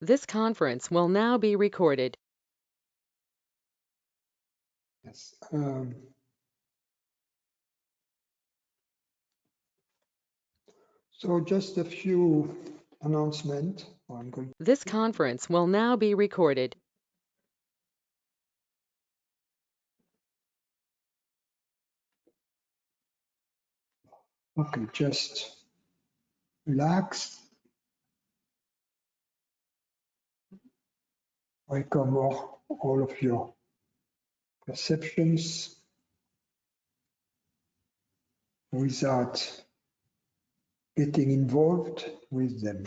This conference will now be recorded. Yes. So just a few announcements. This conference will now be recorded. Okay, just relax. Welcome all of your perceptions without getting involved with them.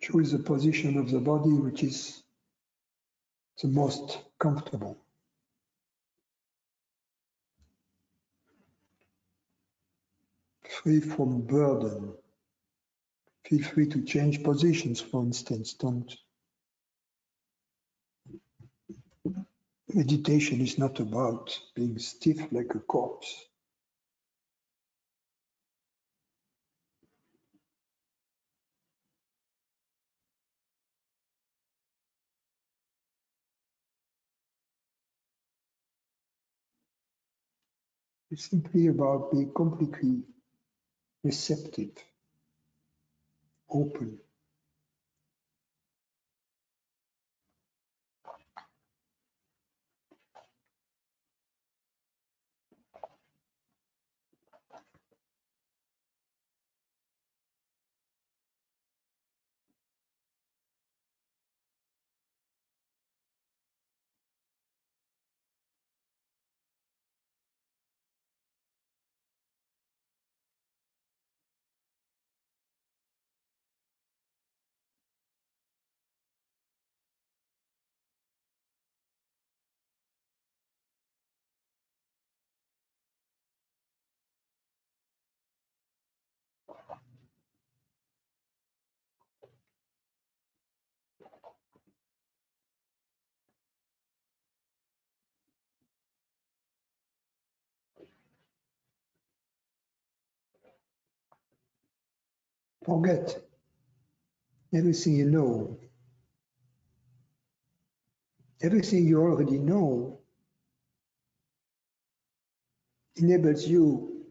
Choose the position of the body which is the most comfortable. Free from burden. Feel free to change positions, for instance. Don't. Meditation is not about being stiff like a corpse. It's simply about being completely receptive, open. Forget everything you know. Everything you already know enables you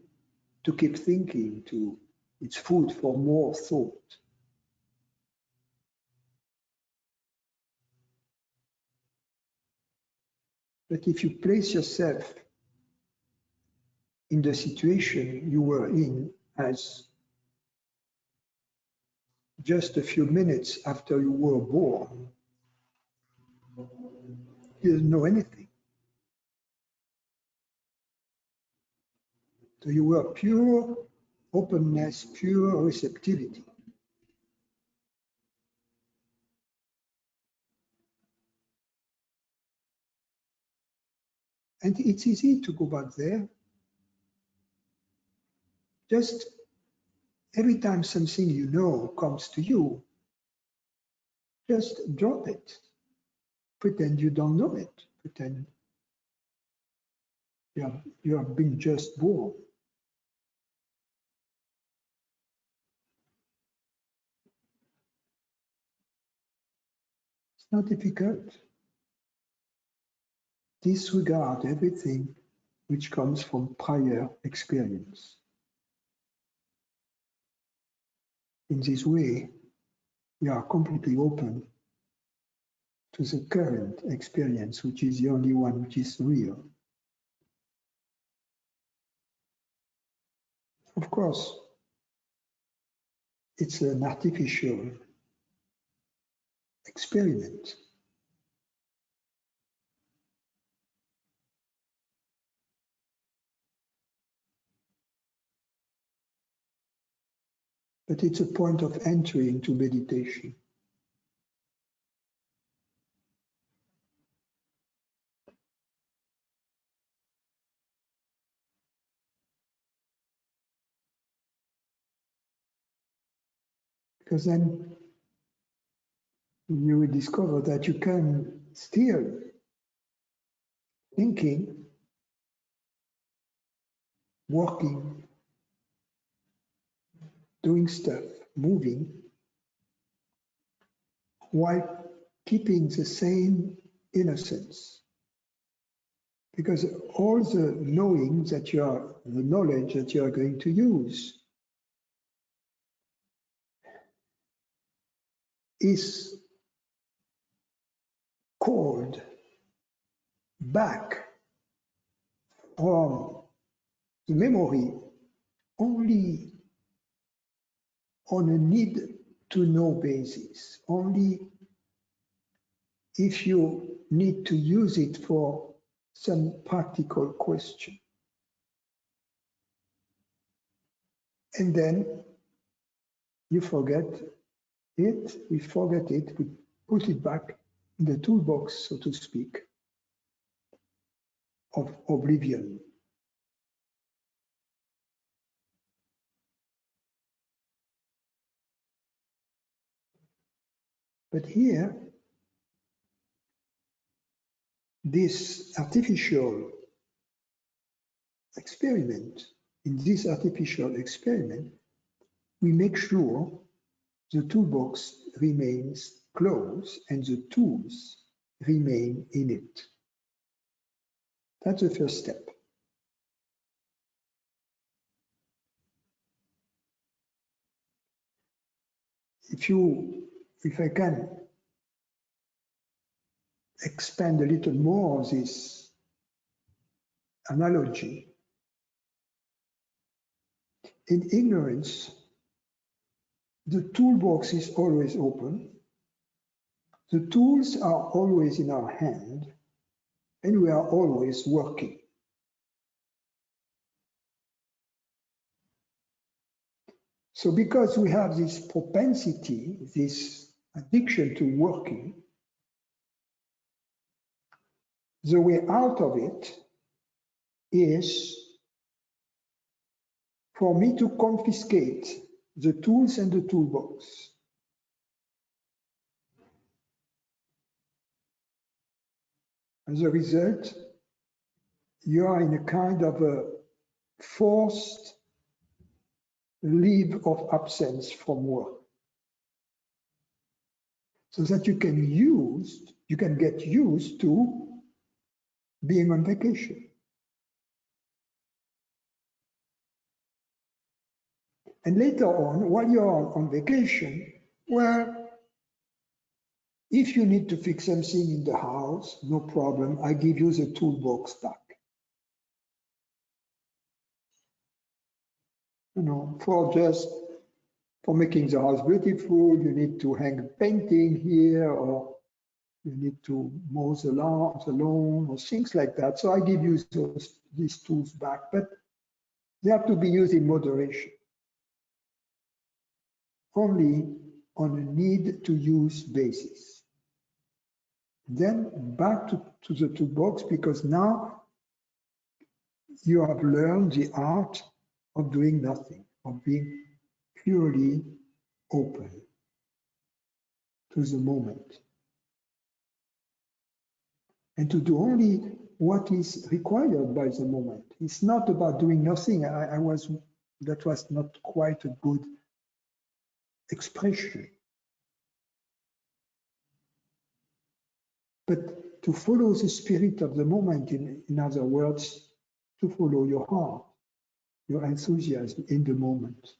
to keep thinking, it's food for more thought. But if you place yourself in the situation you were in as just a few minutes after you were born, you didn't know anything. So you were pure openness, pure receptivity. And it's easy to go back there. Just every time something you know comes to you, just drop it. Pretend you don't know it. Pretend you have been just born. It's not difficult. Disregard everything which comes from prior experience. In this way, you are completely open to the current experience, which is the only one which is real. Of course, it's an artificial experiment. But it's a point of entry into meditation. because then you will discover that you can still thinking, working, doing stuff, moving, while keeping the same innocence. Because all the knowing that you are, the knowledge that you are going to use is called back from the memory only on a need to know basis, only if you need to use it for some practical question. And then you forget it, we forget it, we put it back in the toolbox, so to speak, of oblivion. But here, this artificial experiment, in this artificial experiment, we make sure the toolbox remains closed and the tools remain in it. That's the first step. If I can expand a little more this analogy, in ignorance, the toolbox is always open, the tools are always in our hand, and we are always working. So because we have this propensity, this addiction to working, the way out of it is for me to confiscate the tools and the toolbox. As a result, you are in a kind of a forced leave of absence from work, so that you can get used to being on vacation. And later on, while you're on vacation, well, if you need to fix something in the house, no problem, I give you the toolbox back. You know, for making the house beautiful, you need to hang a painting here, or you need to mow the lawn, or things like that. So I give you these tools back, but they have to be used in moderation. Only on a need to use basis. Then back to the toolbox, because now you have learned the art of doing nothing, of being purely open to the moment, and to do only what is required by the moment. It's not about doing nothing. That was not quite a good expression. But to follow the spirit of the moment, in other words, to follow your heart, your enthusiasm in the moment.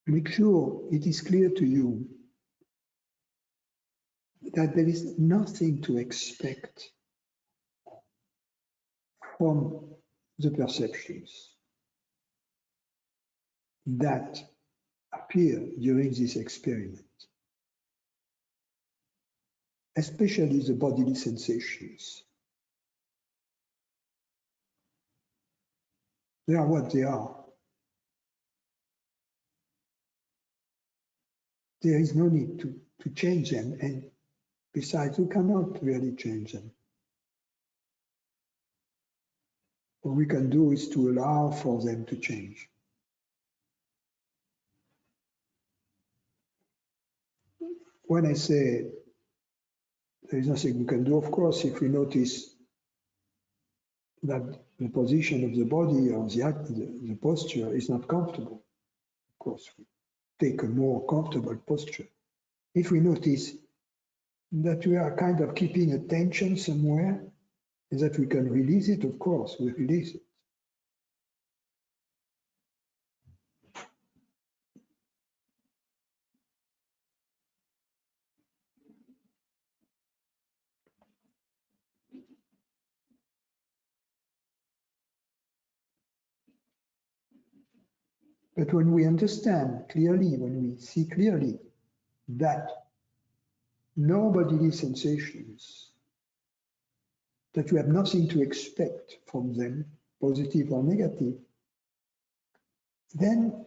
make sure it is clear to you that there is nothing to expect from the perceptions that appear during this experiment, especially the bodily sensations. They are what they are. There is no need to change them, and besides, we cannot really change them. What we can do is to allow for them to change. When I say there is nothing we can do, of course, if we notice that the position of the body or the posture is not comfortable, of course, we take a more comfortable posture. If we notice that we are kind of keeping a tension somewhere and that we can release it, of course, we release it. But when we understand clearly, when we see clearly that no bodily sensations, that we have nothing to expect from them, positive or negative, then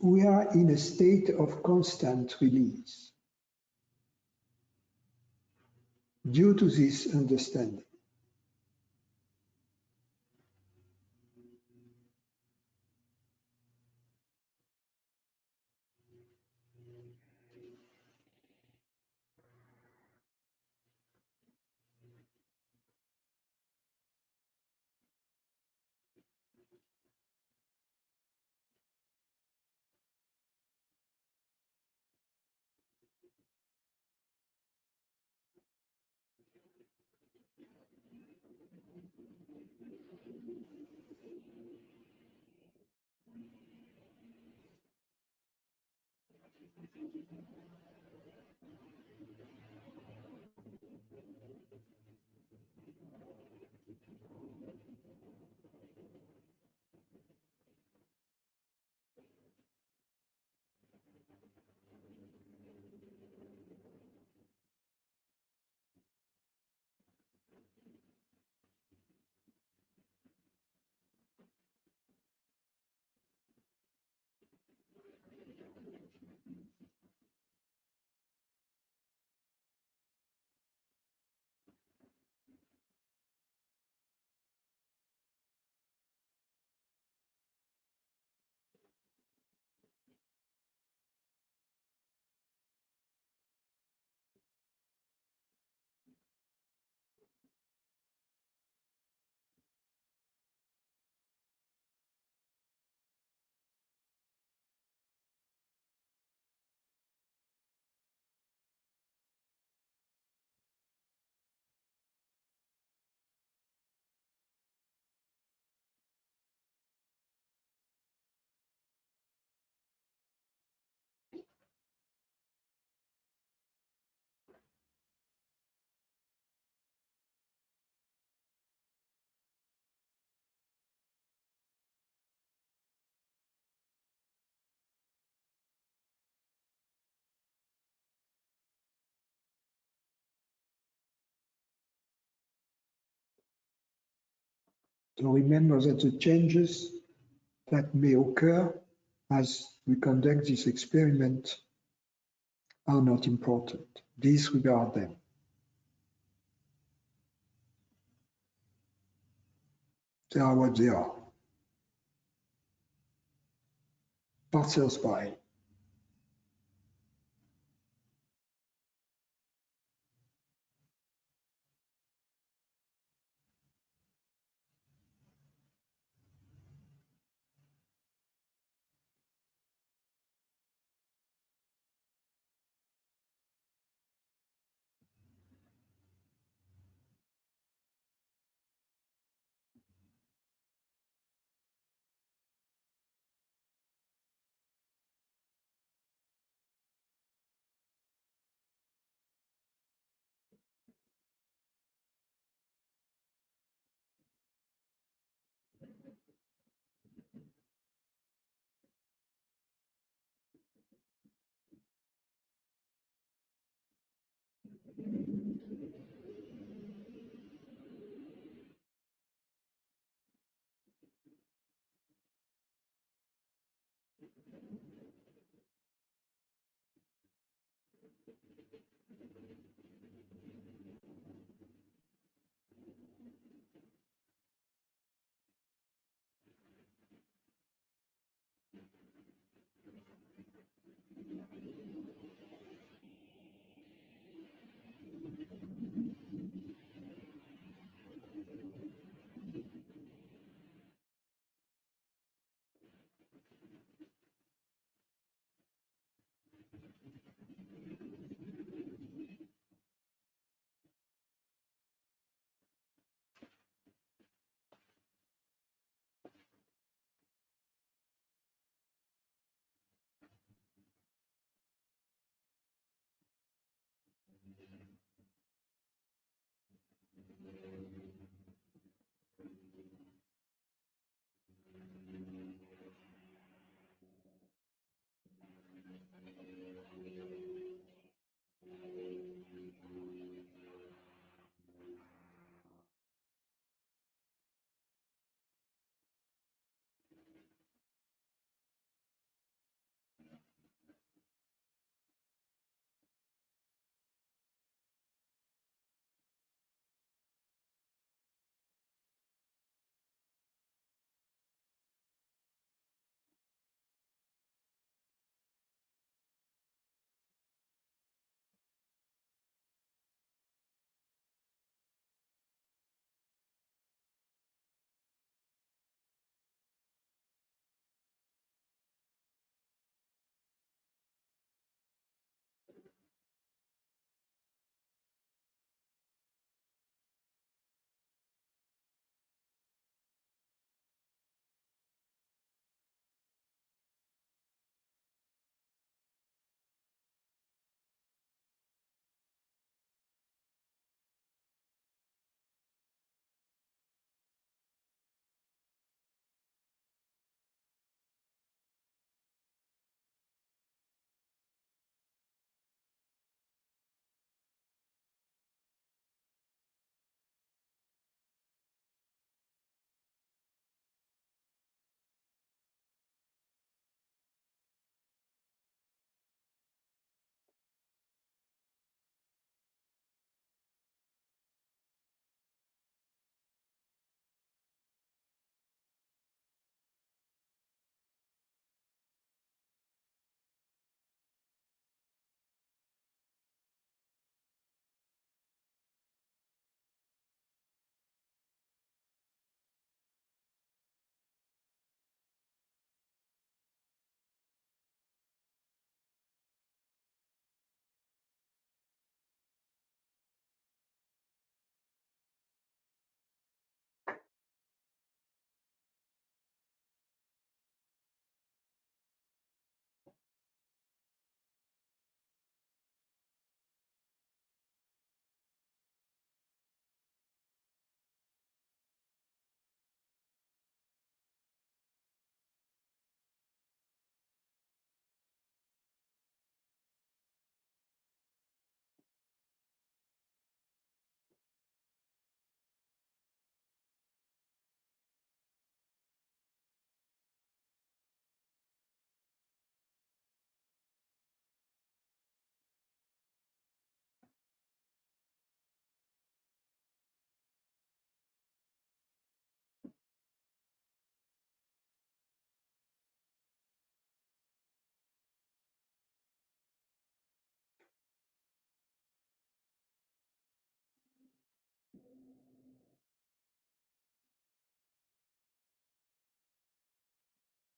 we are in a state of constant release due to this understanding. So remember that the changes that may occur as we conduct this experiment are not important. Disregard them. They are what they are. Passers-by.